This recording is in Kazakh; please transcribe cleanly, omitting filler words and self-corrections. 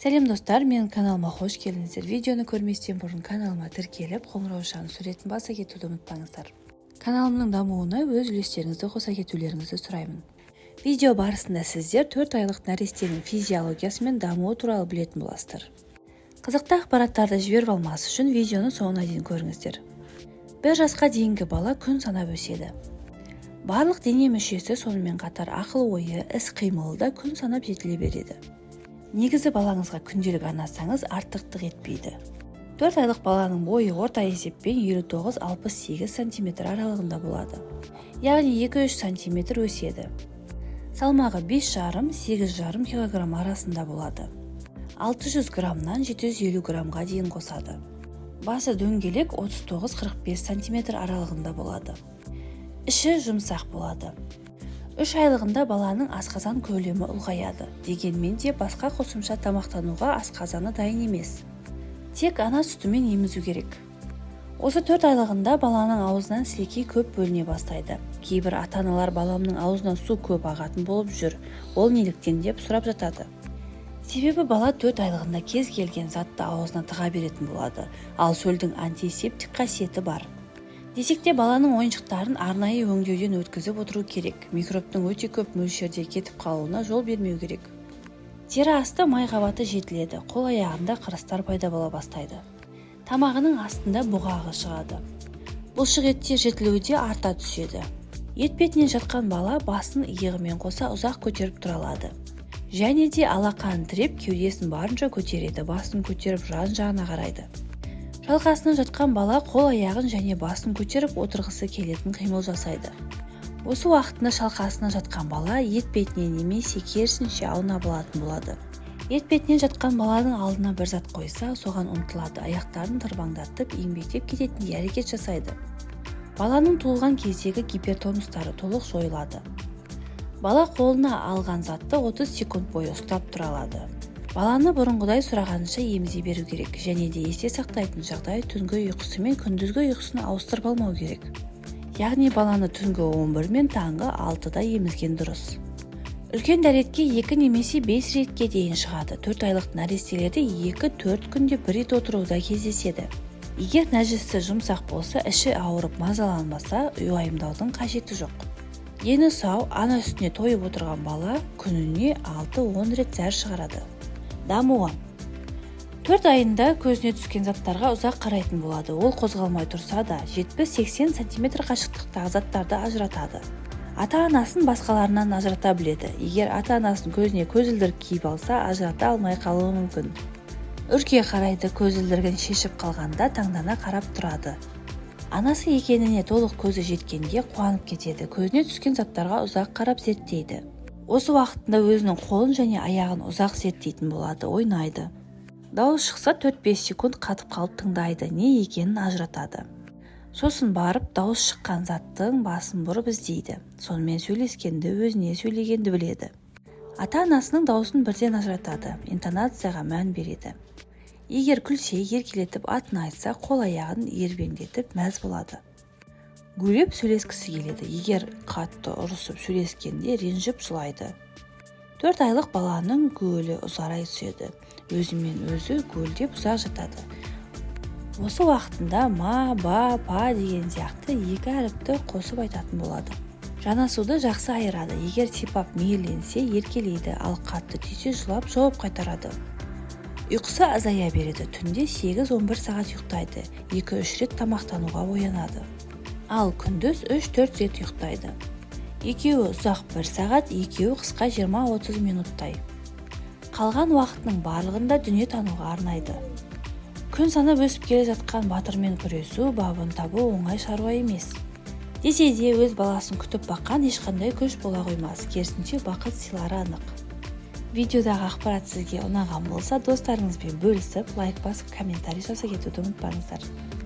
Сәлем достар, менің каналыма қош келдіңіздер. Видеоны көрместен бұрын каналыма тіркеліп, қоңырау шағын суретін баса кетуді ұмытпаңыздар. Каналымның дамуына өз үлестеріңізді қоса кетулеріңізді сұраймын. Видео барысында сіздер 4 айлық нәрестенің физиологиясы мен дамуы туралы білетін боласыздар. Қызықты ақпараттарды жіберіп алмас үшін видеоны соңына дейін көріңіздер. 1 жасқа дейінгі бала күн санап өседі. Барлық дене мүшесі сонымен қатар ақыл-ойы, іс-қимылы да күн санап жетіле береді. Негізі балаңызға күнделік арнасаңыз артықтық етпейді. 4 айлық баланың бойы орта есеппен 59-68 см аралығында болады. Яғни 2-3 см өседі. Салмағы 5,5-8,5 кг арасында болады. 600 граммнан 750 граммға дейін қосады. Басы дөңгелек 39-45 см аралығында болады. Іші жұмсақ болады. 3 айлығында баланың асқазан көлемі ұлғаяды. Дегенмен де басқа қосымша тамақтануға асқазаны дайын емес. Тек ана сүтімен емізу керек. Осы 4 айлығында баланың аузынан сілекей көп бөліне бастайды. Кейбір ата-аналар баламның аузынан су көп ағатын болып жүр. Ол неліктен деп сұрап жатады. Себебі бала 4 айлығында кез келген затты аузына тыға беретін болады. Ал сөлдің антисептик қасиеті бар. Десек те баланың ойыншықтарын арнайы өңдеуден өткізіп отыру керек. Микробтың өте көп мөлшерде кетіп қалуына жол бермеу керек. Тері асты май қабаты жетіледі, қол аяғында қырыстар пайда бола бастайды. Тамағының астында бұғағы шығады. Бұлшық еттер жетілуде арта түседі. Ет бетінен жатқан бала басын иығымен қоса ұзақ көтеріп тұра алады. Және де алақанын тіреп, кеудесін барынша көтереді, басын көтеріп жан-жағына қарайды. Шалқасынан жатқан бала қол аяғын және басын көтеріп отырғысы келетін қимыл жасайды. Осы уақытында шалқасынан жатқан бала ет бетінен немесе керісінше аунап алатын болады. Ет бетінен жатқан баланың алдына бір зат қойса, соған ұмтылады, аяқтарын тырбаңдатып, еңбектеп кететіндей әрекет жасайды. Баланың туылған кездегі гипертонустары толық жойылады. Бала қолына алған затты 30 секунд бойы ұстап тұра алады. Баланы бұрынғыдай сұрағанынша емізе беру керек, және де есте сақтайтын жағдай түнгі ұйқысы мен күндізгі ұйқысын ауыстырып алмау керек. Яғни баланы түнгі 11 мен таңғы 6-да емізген дұрыс. Үлкен дәретке 2 немесе 5 ретке дейін шығады. 4 айлық нәрестелерде 2-4 күнде 1 рет отыруда кездеседі. Егер нәжісі жұмсақ болса, іші ауырып мазаланбаса, уайымдаудың қажеті жоқ. Дені сау, ана үстіне тойып отырған бала күніне 6-10 рет зәр шығарады. Дамуы. 4 айында көзіне түскен заттарға ұзақ қарайтын болады. Ол қозғалмай тұрса да 70-80 см қашықтықтағы заттарды ажыратады. Ата-анасын басқаларынан ажырата біледі. Егер ата-анасын көзіне көзілдірік киіп алса, ажырата алмай қалуы мүмкін. Үрке қарайды, көзілдірігін шешіп қалғанда таңдана қарап тұрады. Анасы екеніне толық көзі жеткенде қуанып кетеді. Көзіне түскен заттарға ұзақ қарап зерттейді. Осы уақытында өзінің қолын және аяғын ұзақ зерттейтін болады, ойнайды. Дауыс шықса 4-5 секунд қатып қалып тыңдайды, не екенін ажыратады. Сосын барып дауыс шыққан заттың басын бұрып іздейді. Сонымен сөйлескенді, өзіне сөйлегенді біледі. Ата-анасының дауысын бірден ажыратады, интонацияға мән береді. Егер күлсе, еркелетіп атын айтса, қол аяғын ербеңдетіп мәз болады. Гулеп сөйлескісі келеді. Егер қатты ұрысып сөйлескенде ренжіп жылайды. 4 айлық баланың гөлі ұзарай түседі. Өзімен өзі гөлдеп ұзақ жатады. Осы уақытында ма, ба, па деген сияқты 2 әріпті қосып айтатын болады. Жанасуды жақсы айырады. Егер сипап мейірленсе, еркелейді, ал қатты түйсе жылап жауап қайтарады. Ұйқысы азая береді. Түнде 8-11 сағат ұйықтайды. 2-3 рет тамақтануға оянады. Ал күндіз 3-4 рет ұйықтайды. Екеуі ұзақ 1 сағат, екеуі қысқа 20-30 минуттай. Қалған уақытының барлығында дүние тануға арнайды. Күн санап өсіп келе жатқан батырмен күресу, бабын табу оңай шаруа емес. Десе де өз баласын күтіп баққан ешқандай күш бола қоймас, керісінше бақыт сыйлары анық. Видеодағы ақпарат сізге ұнаған болса, достарыңызбен бөлісіп, лайк басып, комментарий жаза кетуді ұмытпаңыздар.